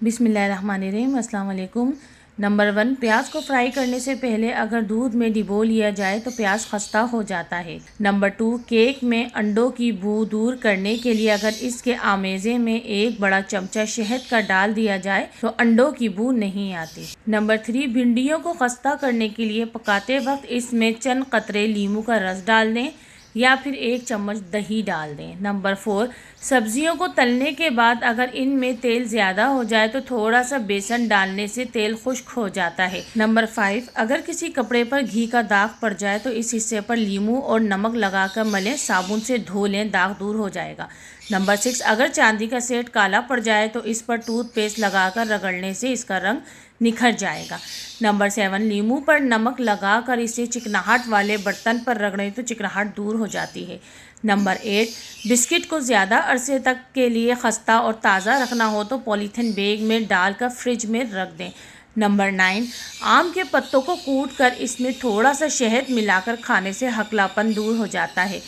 बिस्मिल्लाहिर्रहमानिर्रहीम। अस्सलाम वालेकुम। नंबर 1, प्याज को फ्राई करने से पहले अगर दूध में डिबो लिया जाए तो प्याज खस्ता हो जाता है। नंबर 2, केक में अंडों की बू दूर करने के लिए अगर इसके आमेज़े में 1 बड़ा चमचा शहद का डाल दिया जाए तो अंडों की बू नहीं आती। नंबर 3, भिंडियों को खस्ता करने के लिए पकाते वक्त इसमें चंद कतरे नींबू का रस डाल दें या फिर 1 चम्मच दही डाल दें। नंबर 4, सब्जियों को तलने के बाद अगर इनमें तेल ज़्यादा हो जाए तो थोड़ा सा बेसन डालने से तेल खुश्क हो जाता है। नंबर 5, अगर किसी कपड़े पर घी का दाग पड़ जाए तो इस हिस्से पर नींबू और नमक लगाकर मलें, साबुन से धो लें, दाग दूर हो जाएगा। नंबर 6, अगर चांदी का सेट काला पड़ जाए तो इस पर टूथपेस्ट लगाकर रगड़ने से इसका रंग निखर जाएगा। नंबर 7, नींबू पर नमक लगाकर इसे चिकनाहट वाले बर्तन पर रगड़ें तो चिकनाहट दूर हो जाती है। नंबर 8, बिस्किट को ज़्यादा अरसे तक के लिए खस्ता और ताज़ा रखना हो तो पॉलीथीन बैग में डालकर फ्रिज में रख दें। नंबर 9, आम के पत्तों को कूट कर इसमें थोड़ा सा शहद मिलाकर खाने से हकलापन दूर हो जाता है।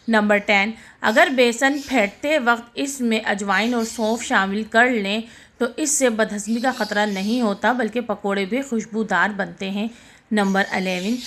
नंबर 10, अगर बेसन फेंटते वक्त इसमें अजवाइन और सौंफ शामिल कर लें तो इससे बदहज़मी का ख़तरा नहीं होता बल्कि पकोड़े भी खुशबूदार बनते हैं। नंबर 11,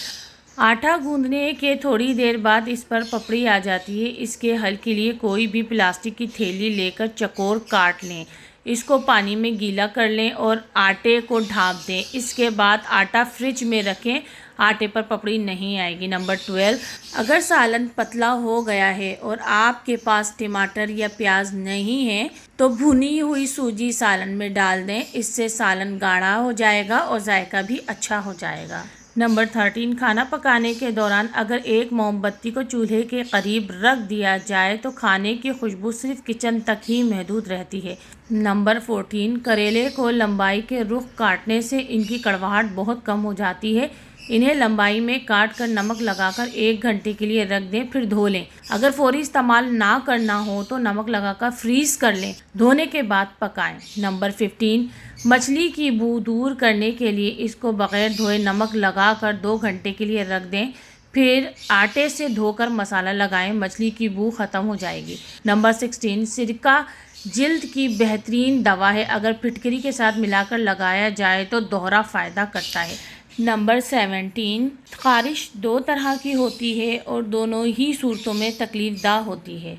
आटा गूंदने के थोड़ी देर बाद इस पर पपड़ी आ जाती है। इसके हल के लिए कोई भी प्लास्टिक की थैली लेकर चकोर काट लें, इसको पानी में गीला कर लें और आटे को ढाँप दें। इसके बाद आटा फ्रिज में रखें, आटे पर पपड़ी नहीं आएगी। नंबर 12, अगर सालन पतला हो गया है और आपके पास टमाटर या प्याज नहीं है तो भुनी हुई सूजी सालन में डाल दें, इससे सालन गाढ़ा हो जाएगा और जायका भी अच्छा हो जाएगा। नंबर 13, खाना पकाने के दौरान अगर एक मोमबत्ती को चूल्हे के करीब रख दिया जाए तो खाने की खुशबू सिर्फ किचन तक ही महदूद रहती है। नंबर 14, करेले को लंबाई के रुख काटने से इनकी कड़वाहट बहुत कम हो जाती है। इन्हें लंबाई में काट कर नमक लगाकर 1 घंटे के लिए रख दें, फिर धो लें। अगर फौरी इस्तेमाल ना करना हो तो नमक लगाकर फ्रीज कर लें, धोने के बाद पकाएं। नंबर 15, मछली की बू दूर करने के लिए इसको बग़ैर धोए नमक लगाकर 2 घंटे के लिए रख दें, फिर आटे से धोकर मसाला लगाएं, मछली की बू ख़त्म हो जाएगी। नंबर 16, सिरका जिल्द की बेहतरीन दवा है, अगर फिटकरी के साथ मिलाकर लगाया जाए तो दोहरा फ़ायदा करता है। नंबर 17, ख़ारिश 2 तरह की होती है और दोनों ही सूरतों में तकलीफ़दा होती है।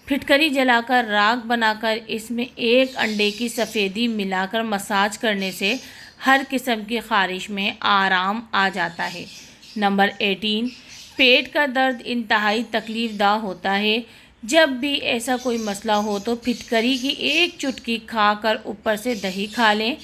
फिटकरी जलाकर राख बनाकर इसमें 1 अंडे की सफ़ेदी मिलाकर मसाज करने से हर किस्म की ख़ारिश में आराम आ जाता है। नंबर 18, पेट का दर्द इंतहाई तकलीफ़दा होता है। जब भी ऐसा कोई मसला हो तो फिटकरी की 1 चुटकी खाकर ऊपर से दही खा लें,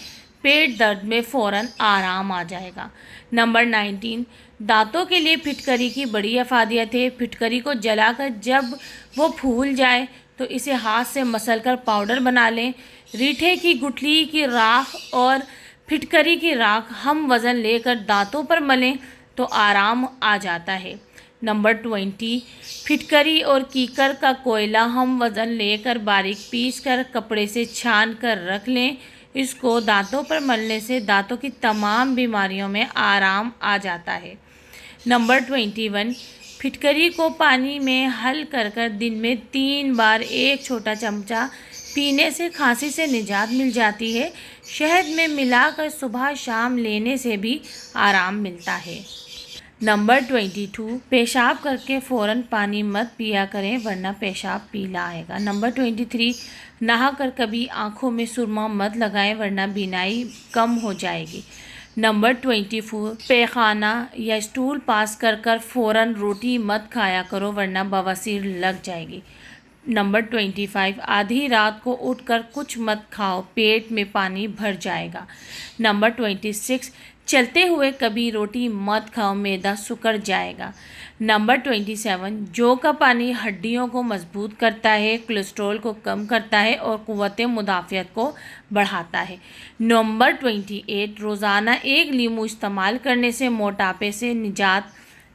पेट दर्द में फ़ौरन आराम आ जाएगा। नंबर 19, दांतों के लिए फिटकरी की बड़ी अफादियत है। फिटकरी को जलाकर जब वो फूल जाए तो इसे हाथ से मसलकर पाउडर बना लें। रीठे की गुठली की राख और फिटकरी की राख हम वज़न लेकर दांतों पर मलें तो आराम आ जाता है। नंबर 20, फिटकरी और कीकर का कोयला हम वज़न लेकर बारीक पीस कर कपड़े से छान कर रख लें। इसको दांतों पर मलने से दांतों की तमाम बीमारियों में आराम आ जाता है। नंबर 21, फिटकरी को पानी में हल कर कर दिन में 3 बार 1 छोटा चमचा पीने से खांसी से निजात मिल जाती है। शहद में मिलाकर सुबह शाम लेने से भी आराम मिलता है। नंबर 22, पेशाब करके फ़ौरन पानी मत पिया करें वरना पेशाब पीला आएगा। नंबर 23, नहा कर कभी आँखों में सुरमा मत लगाएं वरना बीनाई कम हो जाएगी। नंबर 24, पैखाना या स्टूल पास कर कर फ़ौरन रोटी मत खाया करो वरना बवासीर लग जाएगी। नंबर 25, आधी रात को उठकर कुछ मत खाओ, पेट में पानी भर जाएगा। नंबर 26, चलते हुए कभी रोटी मत खाओ, मैदा सिकुड़ जाएगा। नंबर 27, जौ का पानी हड्डियों को मजबूत करता है, कोलेस्ट्रॉल को कम करता है और क़ुव्वत मुदाफ़ियत को बढ़ाता है। नंबर 28, रोज़ाना 1 नींबू इस्तेमाल करने से मोटापे से निजात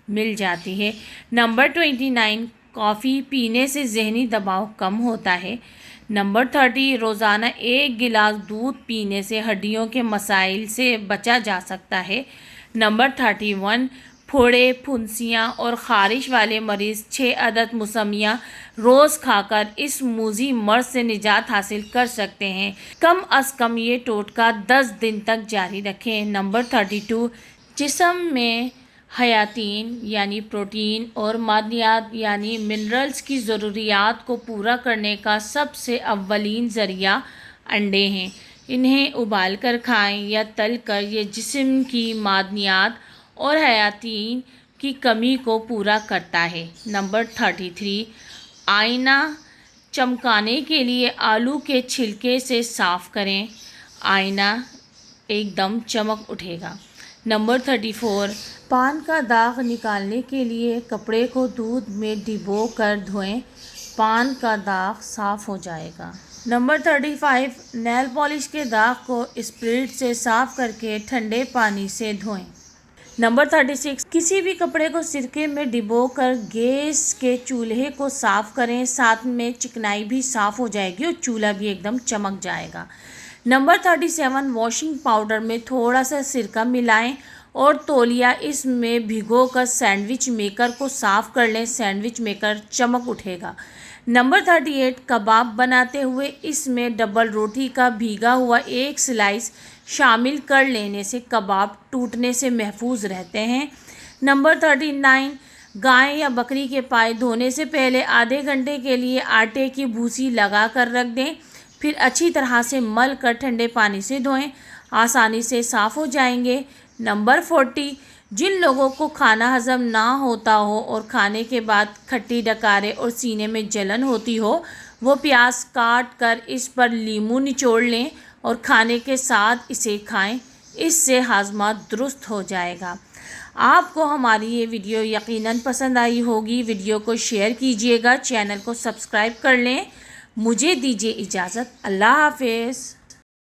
मिल जाती है। नंबर 29, कॉफ़ी पीने से ज़हनी दबाव कम होता है। नंबर 30, रोज़ाना 1 गिलास दूध पीने से हड्डियों के मसाइल से बचा जा सकता है। नंबर 31, फोड़े, फुंसियाँ और ख़ारिश वाले मरीज़ 6 अदद मौसमियाँ रोज़ खाकर इस मूज़ी मर्ज़ से निजात हासिल कर सकते हैं। कम अज़ कम ये टोटका 10 दिन तक जारी रखें। नंबर 32, जिस्म में हयातीन यानी प्रोटीन और मादनियात यानी मिनरल्स की ज़रूरियात को पूरा करने का सबसे अव्वलीन ज़रिया अंडे हैं। इन्हें उबाल कर खाएँ या तल कर। ये जिस्म की मादनियात और हयातीन की कमी को पूरा करता है। नंबर 33, आईना चमकाने के लिए आलू के छिलके से साफ़ करें, आईना एकदम चमक उठेगा। नंबर 34, पान का दाग निकालने के लिए कपड़े को दूध में डिबो कर धोएं, पान का दाग साफ़ हो जाएगा। नंबर 35, नेल पॉलिश के दाग को स्पिरिट से साफ़ करके ठंडे पानी से धोएं। नंबर 36, किसी भी कपड़े को सिरके में डिबो कर गैस के चूल्हे को साफ़ करें, साथ में चिकनाई भी साफ़ हो जाएगी और चूल्हा भी एकदम चमक जाएगा। नंबर 37, वॉशिंग पाउडर में थोड़ा सा सिरका मिलाएं और तौलिया इसमें भिगो कर सैंडविच मेकर को साफ़ कर लें, सैंडविच मेकर चमक उठेगा। नंबर 38, कबाब बनाते हुए इसमें डबल रोटी का भीगा हुआ एक स्लाइस शामिल कर लेने से कबाब टूटने से महफूज रहते हैं। नंबर 39, गाय या बकरी के पाए धोने से पहले आधे घंटे के लिए आटे की भूसी लगा कर रख दें, फिर अच्छी तरह से मल कर ठंडे पानी से धोएं, आसानी से साफ़ हो जाएंगे। नंबर 40, जिन लोगों को खाना हज़म ना होता हो और खाने के बाद खट्टी डकारें और सीने में जलन होती हो, वो प्याज काट कर इस पर नींबू निचोड़ लें और खाने के साथ इसे खाएं, इससे हाजमा दुरुस्त हो जाएगा। आपको हमारी ये वीडियो यकीनन पसंद आई होगी। वीडियो को शेयर कीजिएगा, चैनल को सब्सक्राइब कर लें। मुझे दीजिए इजाज़त। अल्लाह हाफ़िज़।